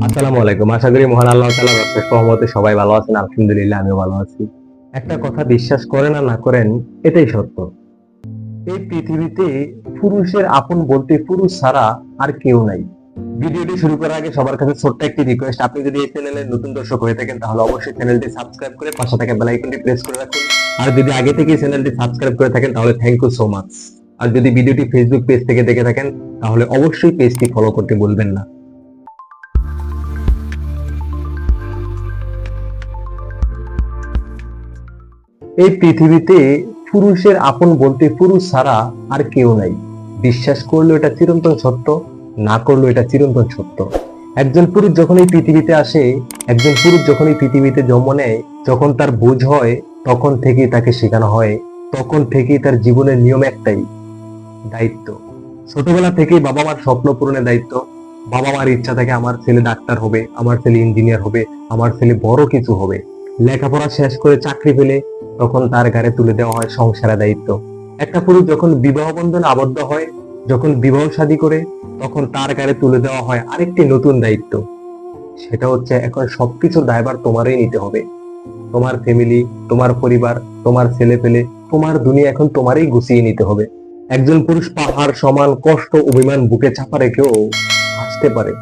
আসসালামু আলাইকুম। আশা করি মহান আল্লাহ তাআলার অশেষ রহমতে সবাই ভালো আছেন। আলহামদুলিল্লাহ আমিও ভালো আছি। একটা কথা বিশ্বাস করেন আর না করেন, এটাই সত্য। এই পৃথিবীতে পুরুষের আপন বলতে পুরুষ ছাড়া আর কেউ নাই। ভিডিওটি শুরু করার আগে সবার কাছে ছোট্ট একটি রিকোয়েস্ট, আপনি যদি এই চ্যানেলের নতুন দর্শক হয়ে থাকেন তাহলে অবশ্যই চ্যানেলটি সাবস্ক্রাইব করে পাশে থাকা বেল আইকনটি প্রেস করে রাখুন। আর যদি আগে থেকে চ্যানেলটি সাবস্ক্রাইব করে থাকেন তাহলে থ্যাংক ইউ সো মাচ। আর যদি ভিডিওটি ফেসবুক পেজ থেকে দেখে থাকেন তাহলে অবশ্যই পেজটি ফলো করতে ভুলবেন না। এই পৃথিবীতে পুরুষের আপন বলতে পুরুষ ছাড়া আর কেউ নাই। বিশ্বাস করলো এটা চিরন্তন সত্য, না করলো এটা চিরন্তন সত্য। একজন পুরুষ যখন এই পৃথিবীতে আসে, একজন পুরুষ যখন এই পৃথিবীতে জন্ম নেয়, যখন তার বুঝ হয় তখন থেকেই তাকে শেখানো হয়, তখন থেকেই তার জীবনের নিয়ম একটাই, দায়িত্ব। ছোটবেলা থেকেই বাবা মার স্বপ্ন পূরণের দায়িত্ব। বাবা মার ইচ্ছা থাকে আমার ছেলে ডাক্তার হবে, আমার ছেলে ইঞ্জিনিয়ার হবে, আমার ছেলে বড় কিছু হবে। লেখাপড়া শেষ করে চাকরি পেলে তখন তার ঘাড়ে তুলে দেওয়া হয় সংসারের দায়িত্ব। একটা পুরুষ যখন বিবাহ বন্ধনে আবদ্ধ হয়, যখন বিবাহ শাদী করে, তখন তার ঘাড়ে তুলে দেওয়া হয় আরেকটি নতুন দায়িত্ব। সেটা হচ্ছে এখন সবকিছুর দায়ভার তোমারই নিতে হবে। তোমার ফ্যামিলি, তোমার পরিবার, তোমার ছেলে পেলে, তোমার দুনিয়া এখন তোমারই গুছিয়ে নিতে হবে। একজন পুরুষ পাহাড় সমান কষ্ট অভিমান বুকে চাপা রেখেও হাসতে পারে,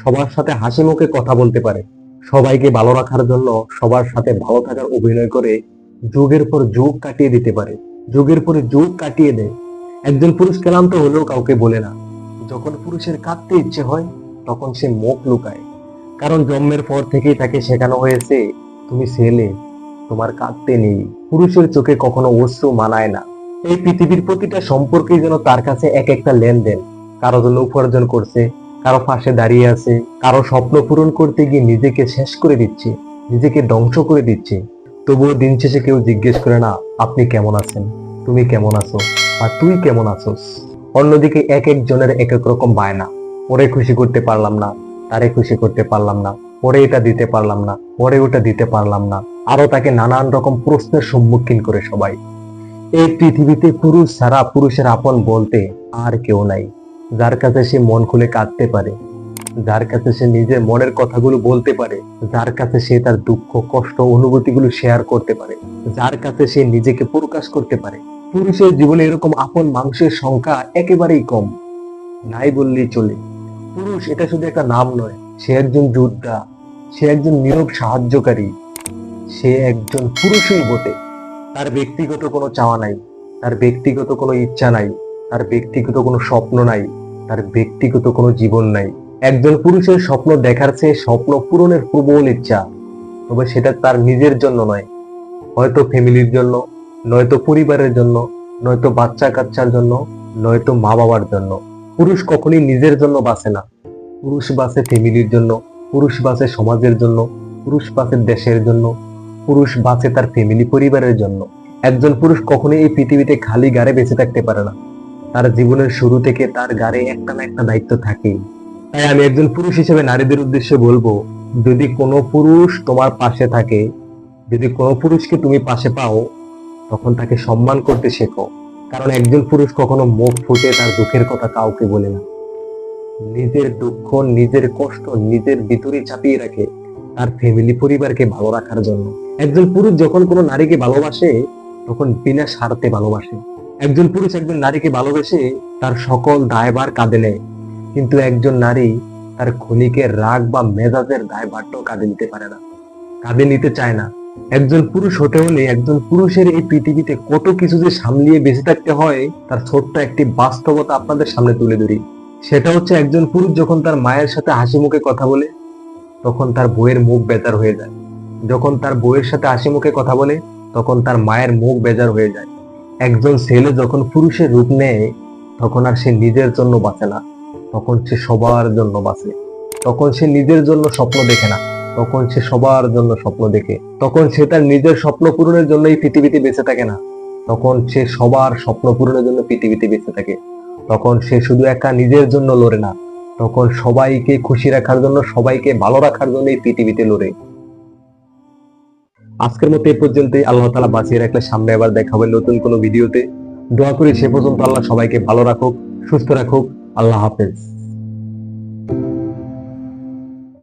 সবার সাথে হাসি মুখে কথা বলতে পারে, সবাইকে ভালো রাখার জন্য সবার সাথে ভালো থাকার অভিনয় করে যুগের পর যুগ কাটিয়ে দিতে পারে, যুগের পরে যুগ কাটিয়ে দেয়। একজন পুরুষ ক্লান্ত হলেও কাউকে বলে না। যখন পুরুষের কাঁদতে ইচ্ছে হয় তখন সে মুখ লুকায়, কারণ জন্মের পর থেকেই তাকে শেখানো হয়েছে তুমি ছেলে, তোমার কাঁদতে নেই। পুরুষের চোখে কখনো অশ্রু মানায় না। এই পৃথিবীর প্রতিটা সম্পর্কেই যেন তার কাছে এক একটা লেনদেন। কারো জন্য উপার্জন করছে, কারো পাশে দাঁড়িয়ে আছে, কারো স্বপ্ন পূরণ করতে গিয়ে নিজেকে শেষ করে দিচ্ছে, নিজেকে ধ্বংস করে দিচ্ছে। তবুও দিন শেষে কেউ জিজ্ঞেস করে না আপনি কেমন আছেন, তুমি কেমন আছো, বা তুই কেমন আছোস। অন্যদিকে এক একজনের এক এক রকম বায়না। ওরে খুশি করতে পারলাম না, তারে খুশি করতে পারলাম না, ওরে এটা দিতে পারলাম না, ওরে ওটা দিতে পারলাম না, আরো তাকে নানান রকম প্রশ্নের সম্মুখীন করে সবাই। এই পৃথিবীতে পুরুষ ছাড়া পুরুষের আপন বলতে আর কেউ নাই। যার কাছে সে মন খুলে কাঁদতে পারে, যার কাছে সে নিজের মনের কথাগুলো বলতে পারে, যার কাছে সে তার দুঃখ কষ্ট অনুভূতিগুলো শেয়ার করতে পারে, যার কাছে সে নিজেকে প্রকাশ করতে পারে। পুরুষের জীবনে এরকম আপন মানুষের সংখ্যা একেবারেই কম, নাই বললেই চলে। পুরুষ এটা শুধু একটা নাম নয়, সে একজন যোদ্ধা, সে একজন নীরব সাহায্যকারী, সে একজন পুরুষই বটে। তার ব্যক্তিগত কোনো চাওয়া নাই, তার ব্যক্তিগত কোনো ইচ্ছা নাই, তার ব্যক্তিগত কোনো স্বপ্ন নাই, তার ব্যক্তিগত কোনো জীবন নাই। একজন পুরুষের স্বপ্ন দেখার চেয়ে স্বপ্ন পূরণের প্রবল ইচ্ছা, তবে সেটা তার নিজের জন্য নয়, হয়তো ফ্যামিলির জন্য, নয়তো পরিবারের জন্য, নয়তো বাচ্চা কাচ্চার জন্য, নয়তো মা বাবার জন্য। পুরুষ কখনোই নিজের জন্য বাঁচে না। পুরুষ বাঁচে ফ্যামিলির জন্য, পুরুষ বাঁচে সমাজের জন্য, পুরুষ বাঁচে দেশের জন্য, পুরুষ বাঁচে তার ফ্যামিলি পরিবারের জন্য। একজন পুরুষ কখনোই এই পৃথিবীতে খালি গাড়ে বেঁচে থাকতে পারে না। তার জীবনের শুরু থেকে তার গাড়ে একটা না একটা দায়িত্ব থাকেই। তাই আমি একজন পুরুষ হিসেবে নারীদের উদ্দেশ্যে বলবো, যদি কোনো পুরুষ তোমার পাশে থাকে, যদি কোনো পুরুষকে তুমি পাশে পাও, তখন তাকে সম্মান করতে শেখো। কারণ একজন পুরুষ কখনো মুখ ফুটে তার দুঃখের কথা কাউকে বলে না। নিজের দুঃখ, নিজের কষ্ট নিজের ভিতরে চাপিয়ে রাখে তার ফ্যামিলি পরিবারকে ভালো রাখার জন্য। একজন পুরুষ যখন কোনো নারীকে ভালোবাসে তখন বিনা স্বার্থে ভালোবাসে। একজন পুরুষ একজন নারীকে ভালোবেসে তার সকল দায়ভার কাঁধে নেয়, কিন্তু একজন নারী তার ক্ষণিকের রাগ বা মেজাজের দায়ভারটাও কাঁধে নিতে পারে না, কাঁধে নিতে চায় না। একজন পুরুষ হতে হলে একজন পুরুষের এই পৃথিবীতে কত কিছু যে সামলিয়ে বেঁচে থাকতে হয় তার ছোট্ট একটি বাস্তবতা আপনাদের সামনে তুলে ধরি। সেটা হচ্ছে একজন পুরুষ যখন তার মায়ের সাথে হাসি মুখে কথা বলে তখন তার বউয়ের মুখ বেজার হয়ে যায়, যখন তার বউয়ের সাথে হাসি মুখে কথা বলে তখন তার মায়ের মুখ বেজার হয়ে যায়। একজন ছেলে যখন পুরুষের রূপ নেয় তখন আর সে নিজের জন্য বাঁচে না, তখন সে সবার জন্য বাঁচে। তখন সে নিজের জন্য স্বপ্ন দেখে না, তখন সে সবার জন্য স্বপ্ন দেখে। তখন সে তার নিজের স্বপ্ন পূরণের জন্য এই পৃথিবীতে বেঁচে থাকে না, তখন সে সবার স্বপ্ন পূরণের জন্য পৃথিবীতে বেঁচে থাকে। তখন সে শুধু একা নিজের জন্য লড়ে না, তখন সবাইকে খুশি রাখার জন্য, সবাইকে ভালো রাখার জন্য এই পৃথিবীতে লড়ে। আজকের মতো এই পর্যন্তই। আল্লাহ তাআলা বাঁচিয়ে রাখলে সামনে আবার দেখা হবে নতুন কোনো ভিডিওতে। দোয়া করি সে পর্যন্ত আল্লাহ সবাইকে ভালো রাখুক, সুস্থ রাখুক। আল্লাহ হাফেজ।